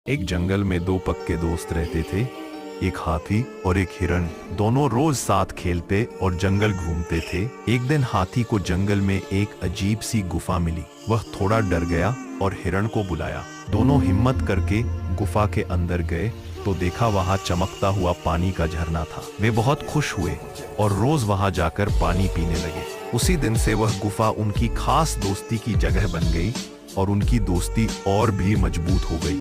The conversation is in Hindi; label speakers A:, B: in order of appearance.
A: एक जंगल में दो पक्के दोस्त रहते थे, एक हाथी और एक हिरण। दोनों रोज साथ खेलते और जंगल घूमते थे। एक दिन हाथी को जंगल में एक अजीब सी गुफा मिली। वह थोड़ा डर गया और हिरण को बुलाया। दोनों हिम्मत करके गुफा के अंदर गए तो देखा वहां चमकता हुआ पानी का झरना था। वे बहुत खुश हुए और रोज वहां जाकर पानी पीने लगे। उसी दिन से वह गुफा उनकी खास दोस्ती की जगह बन गई और उनकी दोस्ती और भी मजबूत हो गई।